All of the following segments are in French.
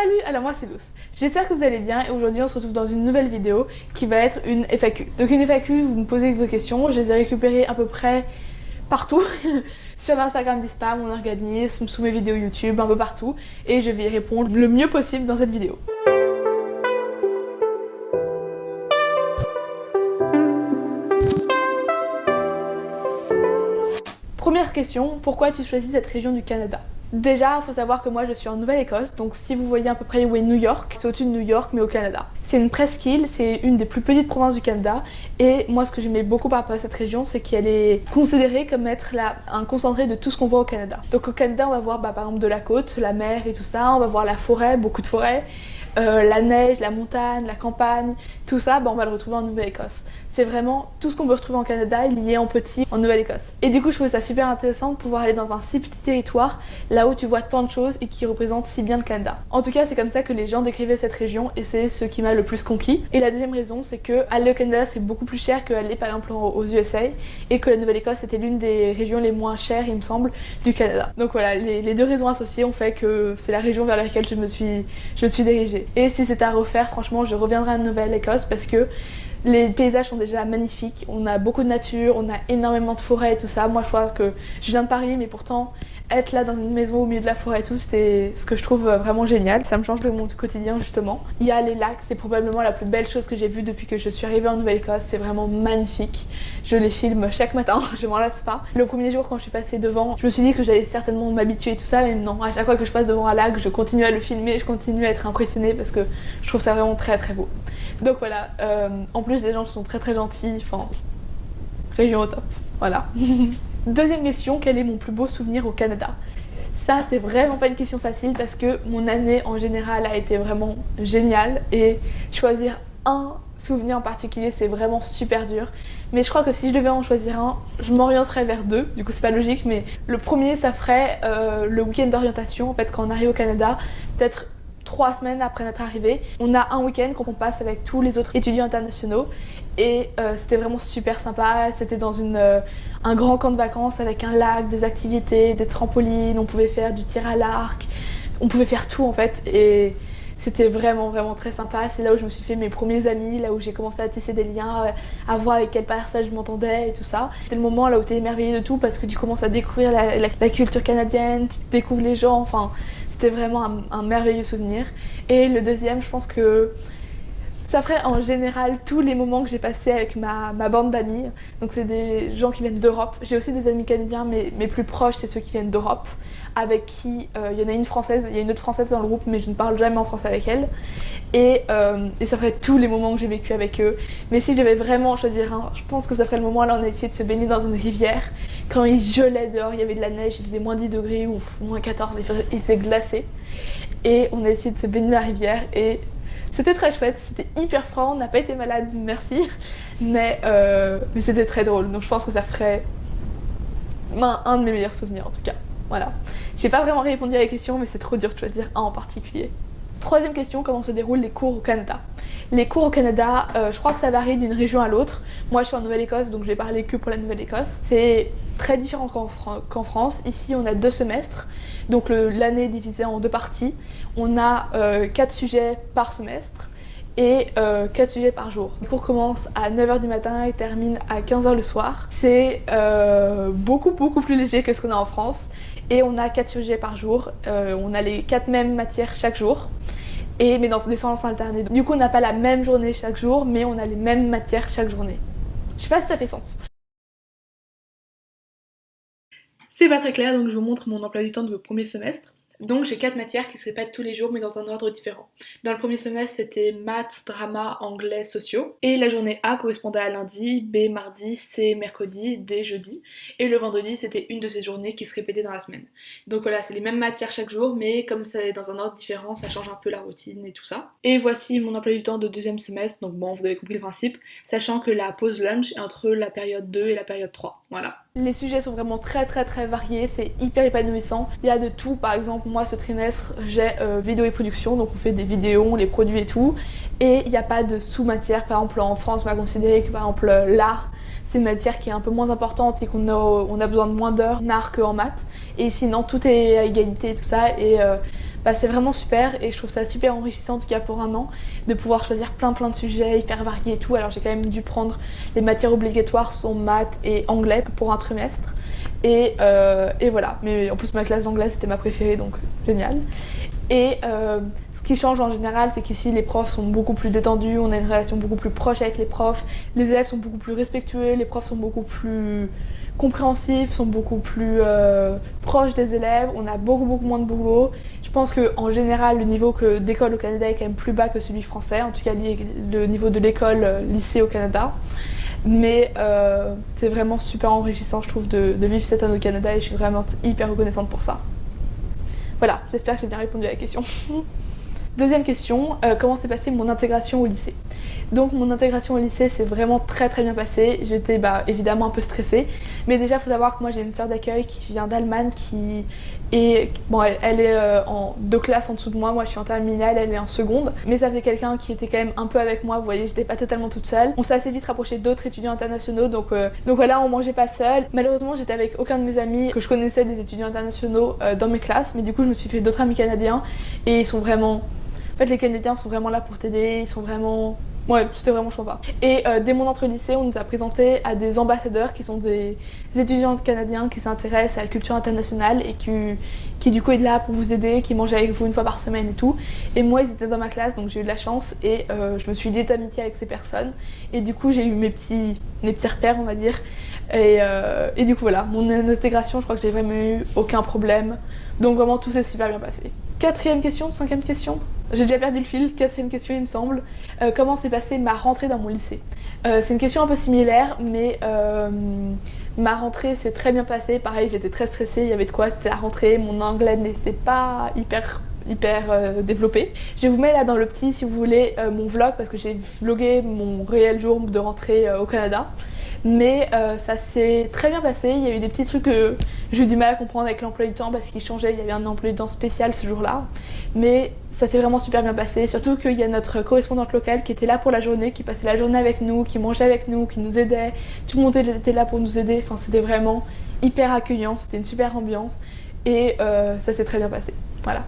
Salut, alors moi c'est Luce. J'espère que vous allez bien et aujourd'hui on se retrouve dans une nouvelle vidéo qui va être une FAQ. Donc une FAQ, vous me posez vos questions, je les ai récupérées à peu près partout sur l'Instagram d'ISPA, mon organisme, sous mes vidéos YouTube, un peu partout et je vais y répondre le mieux possible dans cette vidéo. Première question, pourquoi tu choisis cette région du Canada? Déjà, il faut savoir que moi je suis en Nouvelle-Écosse, donc si vous voyez à peu près où est New York, c'est au-dessus de New York mais au Canada. C'est une presqu'île, c'est une des plus petites provinces du Canada et moi ce que j'aimais beaucoup par rapport à cette région c'est qu'elle est considérée comme être un concentré de tout ce qu'on voit au Canada. Donc au Canada on va voir par exemple de la côte, la mer et tout ça, on va voir la forêt, beaucoup de forêts, la neige, la montagne, la campagne, tout ça on va le retrouver en Nouvelle-Écosse. C'est vraiment tout ce qu'on peut retrouver en Canada lié en petit en Nouvelle-Écosse. Et du coup je trouvais ça super intéressant de pouvoir aller dans un si petit territoire là où tu vois tant de choses et qui représentent si bien le Canada. En tout cas c'est comme ça que les gens décrivaient cette région et c'est ce qui m'a le plus conquis. Et la deuxième raison c'est que aller au Canada c'est beaucoup plus cher qu'aller par exemple aux USA et que la Nouvelle-Écosse était l'une des régions les moins chères il me semble du Canada. Donc voilà, les deux raisons associées ont fait que c'est la région vers laquelle je me suis dirigée. Et si c'était à refaire franchement je reviendrai en Nouvelle-Écosse parce que les paysages sont déjà magnifiques, on a beaucoup de nature, on a énormément de forêts et tout ça. Moi je crois que je viens de Paris mais pourtant être là dans une maison au milieu de la forêt et tout, c'est ce que je trouve vraiment génial. Ça me change de mon quotidien justement. Il y a les lacs, c'est probablement la plus belle chose que j'ai vue depuis que je suis arrivée en Nouvelle-Écosse. C'est vraiment magnifique. Je les filme chaque matin, je m'en lasse pas. Le premier jour quand je suis passée devant, je me suis dit que j'allais certainement m'habituer et tout ça, mais non. À chaque fois que je passe devant un lac, je continue à le filmer, je continue à être impressionnée parce que je trouve ça vraiment très très beau. Donc voilà, en plus les gens sont très très gentils, enfin, région au top, voilà. Deuxième question, quel est mon plus beau souvenir au Canada? Ça c'est vraiment pas une question facile parce que mon année en général a été vraiment géniale et choisir un souvenir en particulier c'est vraiment super dur. Mais je crois que si je devais en choisir un, je m'orienterais vers deux, du coup c'est pas logique, mais le premier ça ferait le week-end d'orientation, en fait quand on arrive au Canada, peut-être 3 semaines après notre arrivée, on a un week-end qu'on passe avec tous les autres étudiants internationaux et c'était vraiment super sympa. C'était dans un grand camp de vacances avec un lac, des activités, des trampolines, on pouvait faire du tir à l'arc, on pouvait faire tout en fait et c'était vraiment vraiment très sympa. C'est là où je me suis fait mes premiers amis, là où j'ai commencé à tisser des liens, à voir avec quelle personne je m'entendais et tout ça. C'est le moment là où t'es émerveillé de tout parce que tu commences à découvrir la culture canadienne, tu découvres les gens, enfin c'était vraiment un merveilleux souvenir. Et le deuxième, je pense que ça ferait en général tous les moments que j'ai passés avec ma bande d'amis. Donc c'est des gens qui viennent d'Europe. J'ai aussi des amis canadiens, mais mes plus proches, c'est ceux qui viennent d'Europe. Avec qui, il y en a une française, il y a une autre française dans le groupe, mais je ne parle jamais en français avec elle. Et ça ferait tous les moments que j'ai vécu avec eux. Mais si je devais vraiment choisir un, je pense que ça ferait le moment là où on a essayé de se baigner dans une rivière. Quand il gelait dehors, il y avait de la neige, il faisait moins 10 degrés ou moins 14, il faisait glacé. Et on a essayé de se baigner dans la rivière et c'était très chouette, c'était hyper froid, on n'a pas été malade, merci. Mais c'était très drôle, donc je pense que ça ferait un de mes meilleurs souvenirs en tout cas. Voilà. J'ai pas vraiment répondu à la question, mais c'est trop dur de choisir un en particulier. Troisième question, comment se déroulent les cours au Canada? Les cours au Canada, je crois que ça varie d'une région à l'autre. Moi je suis en Nouvelle-Écosse, donc je vais parler que pour la Nouvelle-Écosse. C'est très différent qu'en France. Ici on a 2 semestres, donc l'année est divisée en 2 parties. On a 4 sujets par semestre et 4 sujets par jour. Les cours commencent à 9h du matin et terminent à 15h le soir. C'est beaucoup plus léger que ce qu'on a en France. Et on a 4 sujets par jour, on a les 4 mêmes matières chaque jour, mais dans des sens alternés. Du coup on n'a pas la même journée chaque jour, mais on a les mêmes matières chaque journée. Je sais pas si ça fait sens. C'est pas très clair, donc je vous montre mon emploi du temps de premier semestre. Donc j'ai 4 matières qui se répètent tous les jours mais dans un ordre différent. Dans le premier semestre c'était maths, drama, anglais, sociaux. Et la journée A correspondait à lundi, B mardi, C mercredi, D jeudi. Et le vendredi c'était une de ces journées qui se répétait dans la semaine. Donc voilà, c'est les mêmes matières chaque jour mais comme c'est dans un ordre différent, ça change un peu la routine et tout ça. Et voici mon emploi du temps de deuxième semestre, donc bon vous avez compris le principe, sachant que la pause lunch est entre la période 2 et la période 3. Voilà. Les sujets sont vraiment très variés, c'est hyper épanouissant. Il y a de tout, par exemple moi ce trimestre j'ai vidéo et production, donc on fait des vidéos, on les produit et tout. Et il n'y a pas de sous-matière, par exemple en France on va considérer que par exemple l'art c'est une matière qui est un peu moins importante et on a besoin de moins d'heures en art qu'en maths. Et sinon tout est à égalité et tout ça. Et bah, c'est vraiment super et je trouve ça super enrichissant en tout cas pour un an de pouvoir choisir plein de sujets hyper variés et tout. Alors j'ai quand même dû prendre les matières obligatoires sont maths et anglais pour un trimestre et voilà. Mais en plus ma classe d'anglais c'était ma préférée donc génial. Et ce qui change en général, c'est qu'ici les profs sont beaucoup plus détendus, on a une relation beaucoup plus proche avec les profs, les élèves sont beaucoup plus respectueux, les profs sont beaucoup plus compréhensifs, sont beaucoup plus proches des élèves, on a beaucoup moins de boulot. Je pense qu'en général, le niveau d'école au Canada est quand même plus bas que celui français, en tout cas le niveau de l'école lycée au Canada. Mais c'est vraiment super enrichissant, je trouve, de vivre cette année au Canada et je suis vraiment hyper reconnaissante pour ça. Voilà, j'espère que j'ai bien répondu à la question. Deuxième question, comment s'est passée mon intégration au lycée? Donc mon intégration au lycée s'est vraiment très bien passée. J'étais évidemment un peu stressée, mais déjà il faut savoir que moi j'ai une sœur d'accueil qui vient d'Allemagne qui est... Bon, elle est en 2 classes en dessous de moi je suis en terminale, elle est en seconde, mais ça faisait quelqu'un qui était quand même un peu avec moi, vous voyez, j'étais pas totalement toute seule. On s'est assez vite rapproché d'autres étudiants internationaux, donc voilà, on mangeait pas seul. Malheureusement j'étais avec aucun de mes amis que je connaissais des étudiants internationaux dans mes classes, mais du coup je me suis fait d'autres amis canadiens et ils sont vraiment... En fait, les Canadiens sont vraiment là pour t'aider, ils sont vraiment... Ouais, c'était vraiment sympa. Et dès mon entrée au lycée, on nous a présenté à des ambassadeurs qui sont des étudiants canadiens qui s'intéressent à la culture internationale et qui du coup est là pour vous aider, qui mangent avec vous une fois par semaine et tout. Et moi, ils étaient dans ma classe, donc j'ai eu de la chance et je me suis liée d'amitié avec ces personnes. Et du coup, j'ai eu mes petits repères, on va dire. Et du coup, voilà, mon intégration, je crois que j'ai vraiment eu aucun problème. Donc vraiment, tout s'est super bien passé. 4e question, 5e question. J'ai déjà perdu le fil, 4e question il me semble. Comment s'est passée ma rentrée dans mon lycée? C'est une question un peu similaire, mais ma rentrée s'est très bien passée. Pareil, j'étais très stressée, il y avait de quoi, c'était la rentrée, mon anglais n'était pas hyper développé. Je vous mets là dans le petit, si vous voulez, mon vlog, parce que j'ai vlogué mon réel jour de rentrée au Canada. Mais ça s'est très bien passé, il y a eu des petits trucs que j'ai eu du mal à comprendre avec l'emploi du temps parce qu'il changeait, il y avait un emploi du temps spécial ce jour-là. Mais ça s'est vraiment super bien passé, surtout qu'il y a notre correspondante locale qui était là pour la journée, qui passait la journée avec nous, qui mangeait avec nous, qui nous aidait. Tout le monde était là pour nous aider, enfin c'était vraiment hyper accueillant, c'était une super ambiance et ça s'est très bien passé. Voilà.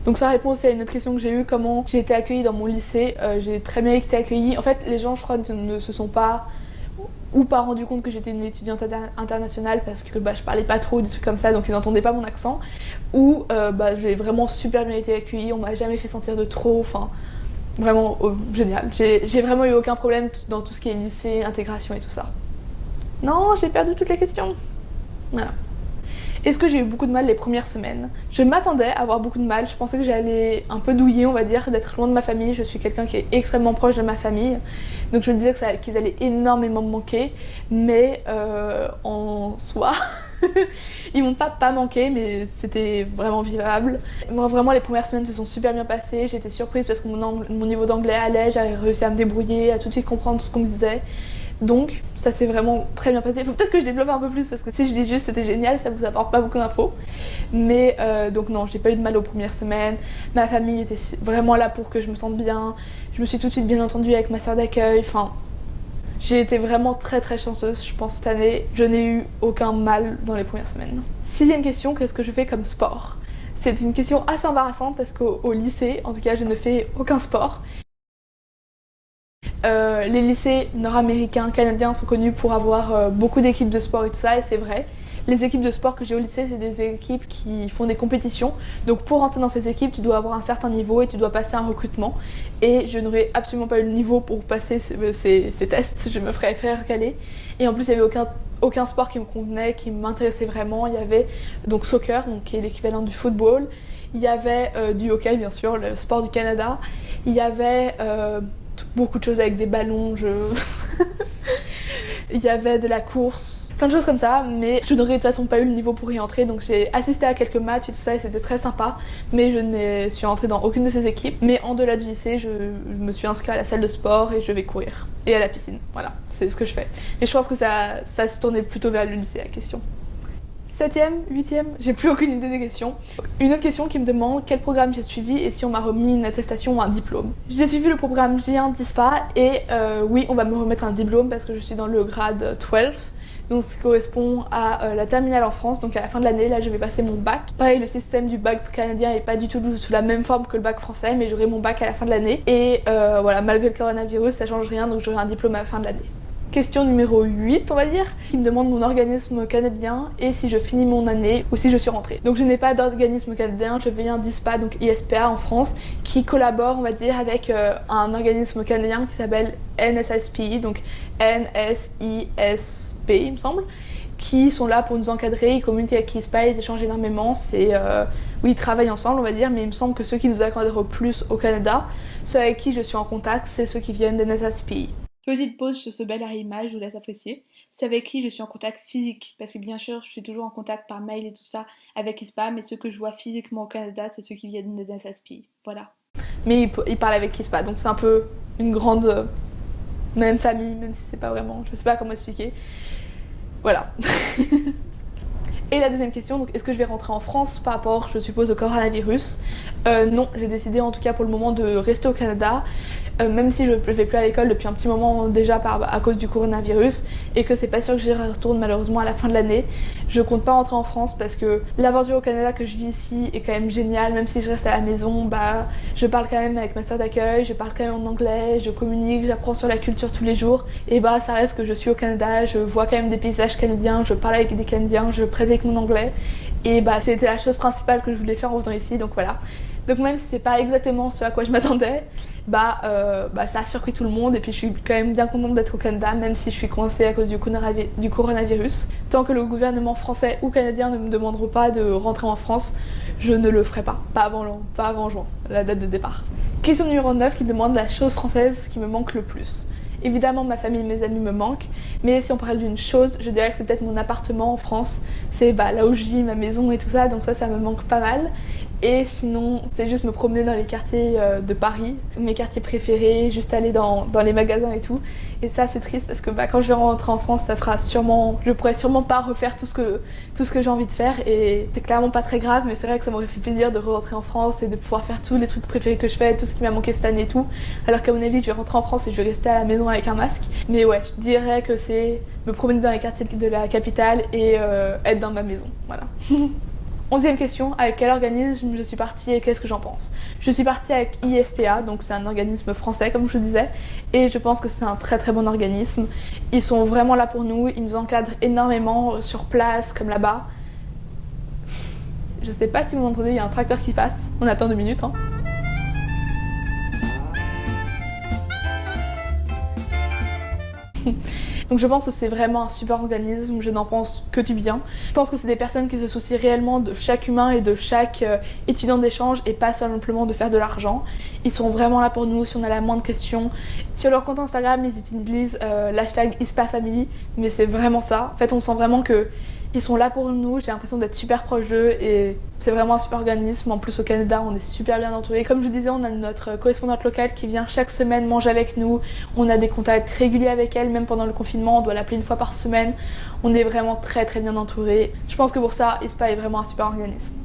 Donc ça répond aussi à une autre question que j'ai eue, comment j'ai été accueillie dans mon lycée. J'ai très bien été accueillie. En fait, les gens, je crois, ne se sont pas rendu compte que j'étais une étudiante internationale parce que je parlais pas trop, des trucs comme ça, donc ils n'entendaient pas mon accent. Ou j'ai vraiment super bien été accueillie, on m'a jamais fait sentir de trop, enfin vraiment génial. J'ai vraiment eu aucun problème dans tout ce qui est lycée, intégration et tout ça. Non, j'ai perdu toutes les questions. Voilà. Est-ce que j'ai eu beaucoup de mal les premières semaines? Je m'attendais à avoir beaucoup de mal, je pensais que j'allais un peu douiller, on va dire, d'être loin de ma famille. Je suis quelqu'un qui est extrêmement proche de ma famille, donc je me disais qu'ils allaient énormément me manquer, mais en soi, ils m'ont pas manqué, mais c'était vraiment vivable. Moi, vraiment, les premières semaines se sont super bien passées, j'étais surprise parce que mon niveau d'anglais allait, j'avais réussi à me débrouiller, à tout de suite comprendre ce qu'on me disait. Donc ça s'est vraiment très bien passé. Faut peut-être que je développe un peu plus parce que si je dis juste c'était génial, ça vous apporte pas beaucoup d'infos. Mais donc non, j'ai pas eu de mal aux premières semaines. Ma famille était vraiment là pour que je me sente bien. Je me suis tout de suite bien entendue avec ma sœur d'accueil. Enfin, j'ai été vraiment très chanceuse, je pense, cette année. Je n'ai eu aucun mal dans les premières semaines. 6e question, qu'est-ce que je fais comme sport? C'est une question assez embarrassante parce qu'au lycée, en tout cas, je ne fais aucun sport. Les lycées nord-américains, canadiens sont connus pour avoir beaucoup d'équipes de sport et tout ça, et c'est vrai. Les équipes de sport que j'ai au lycée, c'est des équipes qui font des compétitions. Donc pour rentrer dans ces équipes, tu dois avoir un certain niveau et tu dois passer un recrutement. Et je n'aurais absolument pas eu le niveau pour passer ces tests, je me ferais faire caler. Et en plus, il n'y avait aucun sport qui me convenait, qui m'intéressait vraiment. Il y avait donc soccer, donc, qui est l'équivalent du football. Il y avait du hockey, bien sûr, le sport du Canada. Il y avait... beaucoup de choses avec des ballons, il y avait de la course, plein de choses comme ça, mais je n'aurais de toute façon pas eu le niveau pour y entrer, donc j'ai assisté à quelques matchs et tout ça et c'était très sympa, mais je ne suis entrée dans aucune de ces équipes. Mais en delà du lycée, je me suis inscrite à la salle de sport et je vais courir, et à la piscine, voilà, c'est ce que je fais. Et je pense que ça se tournait plutôt vers le lycée, la question. 7e, 8e, j'ai plus aucune idée des questions. Une autre question qui me demande quel programme j'ai suivi et si on m'a remis une attestation ou un diplôme. J'ai suivi le programme J1 d'ISPA et oui, on va me remettre un diplôme parce que je suis dans le grade 12. donc ce qui correspond à la terminale en France, donc à la fin de l'année, là je vais passer mon bac. Pareil, le système du bac canadien est pas du tout sous la même forme que le bac français, mais j'aurai mon bac à la fin de l'année. Et voilà, malgré le coronavirus, ça change rien, donc j'aurai un diplôme à la fin de l'année. Question numéro 8, on va dire, qui me demande mon organisme canadien et si je finis mon année ou si je suis rentrée. Donc je n'ai pas d'organisme canadien, je viens d'ISPA, donc ISPA en France, qui collabore, on va dire, avec un organisme canadien qui s'appelle NSSP, donc NSISP, il me semble, qui sont là pour nous encadrer, ils communiquent avec ISPA, ils échangent énormément, oui, ils travaillent ensemble, on va dire, mais il me semble que ceux qui nous encadrent le plus au Canada, ceux avec qui je suis en contact, c'est ceux qui viennent d'NSSP. Petite pause sur ce bel arrimage, je vous laisse apprécier. Ceux avec qui je suis en contact physique, parce que bien sûr je suis toujours en contact par mail et tout ça avec ISPA, mais ceux que je vois physiquement au Canada, c'est ceux qui viennent des SSP, voilà. Mais ils parlent avec ISPA, donc c'est un peu une grande même famille, même si c'est pas vraiment, je sais pas comment expliquer. Voilà. Et la deuxième question, donc est-ce que je vais rentrer en France par rapport, je suppose, au coronavirus? Non, j'ai décidé en tout cas pour le moment de rester au Canada, même si je vais plus à l'école depuis un petit moment déjà à cause du coronavirus, et que c'est pas sûr que j'y retourne malheureusement à la fin de l'année. Je compte pas rentrer en France parce que l'aventure au Canada que je vis ici est quand même géniale, même si je reste à la maison, je parle quand même avec ma soeur d'accueil, je parle quand même en anglais, je communique, j'apprends sur la culture tous les jours, et ça reste que je suis au Canada, je vois quand même des paysages canadiens, je parle avec des Canadiens, je pratique mon anglais, et c'était la chose principale que je voulais faire en venant ici, donc voilà. Donc même si c'est pas exactement ce à quoi je m'attendais, ça a surpris tout le monde et puis je suis quand même bien contente d'être au Canada, même si je suis coincée à cause du coronavirus. Tant que le gouvernement français ou canadien ne me demanderont pas de rentrer en France, je ne le ferai pas avant juin, la date de départ. Question numéro 9 qui demande la chose française qui me manque le plus. Évidemment, ma famille et mes amis me manquent, mais si on parle d'une chose, je dirais que c'est peut-être mon appartement en France. C'est là où je vis, ma maison et tout ça, donc ça me manque pas mal. Et sinon, c'est juste me promener dans les quartiers de Paris, mes quartiers préférés, juste aller dans les magasins et tout. Et ça, c'est triste parce que quand je vais rentrer en France, je pourrais sûrement pas refaire tout ce que j'ai envie de faire. Et c'est clairement pas très grave, mais c'est vrai que ça m'aurait fait plaisir de rentrer en France et de pouvoir faire tous les trucs préférés que je fais, tout ce qui m'a manqué cette année et tout. Alors qu'à mon avis, je vais rentrer en France et je vais rester à la maison avec un masque. Mais ouais, je dirais que c'est me promener dans les quartiers de la capitale et être dans ma maison. Voilà. 11e question, avec quel organisme je suis partie et qu'est-ce que j'en pense? Je suis partie avec ISPA, donc c'est un organisme français comme je vous disais, et je pense que c'est un très très bon organisme. Ils sont vraiment là pour nous, ils nous encadrent énormément sur place comme là-bas. Je sais pas si vous m'entendez, il y a un tracteur qui passe, on attend 2 minutes. Donc je pense que c'est vraiment un super organisme, je n'en pense que du bien. Je pense que c'est des personnes qui se soucient réellement de chaque humain et de chaque étudiant d'échange et pas simplement de faire de l'argent. Ils sont vraiment là pour nous si on a la moindre question. Sur leur compte Instagram, ils utilisent l'hashtag ISPAFamily, mais c'est vraiment ça. En fait, on sent vraiment que ils sont là pour nous, j'ai l'impression d'être super proche d'eux et c'est vraiment un super organisme. En plus au Canada, on est super bien entouré. Comme je vous disais, on a notre correspondante locale qui vient chaque semaine manger avec nous. On a des contacts réguliers avec elle, même pendant le confinement, on doit l'appeler une fois par semaine. On est vraiment très très bien entouré. Je pense que pour ça, ISPA est vraiment un super organisme.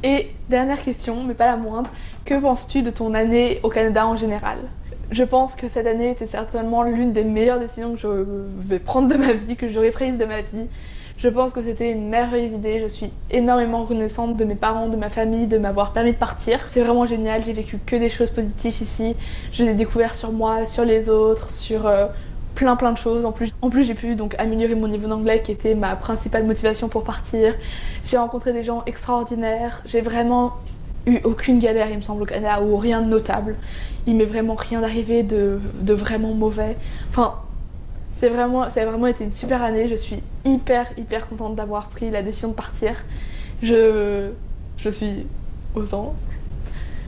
Et dernière question, mais pas la moindre, que penses-tu de ton année au Canada en général ? Je pense que cette année était certainement l'une des meilleures décisions que je vais prendre de ma vie, que j'aurais prises de ma vie. Je pense que c'était une merveilleuse idée, je suis énormément reconnaissante de mes parents, de ma famille, de m'avoir permis de partir. C'est vraiment génial, j'ai vécu que des choses positives ici. Je les ai découvertes sur moi, sur les autres, sur plein de choses. En plus j'ai pu donc améliorer mon niveau d'anglais qui était ma principale motivation pour partir. J'ai rencontré des gens extraordinaires, j'ai vraiment eu aucune galère il me semble au Canada ou rien de notable. Il m'est vraiment rien arrivé de vraiment mauvais. Enfin, ça a vraiment été une super année, je suis hyper contente d'avoir pris la décision de partir. Je suis aux anges.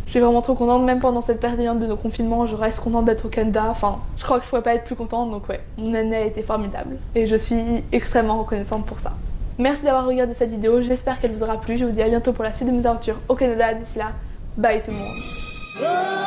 Je suis vraiment trop contente, même pendant cette période de nos confinements, je reste contente d'être au Canada. Enfin, je crois que je pourrais pas être plus contente, donc ouais, mon année a été formidable. Et je suis extrêmement reconnaissante pour ça. Merci d'avoir regardé cette vidéo, j'espère qu'elle vous aura plu. Je vous dis à bientôt pour la suite de mes aventures au Canada. D'ici là, bye tout le monde.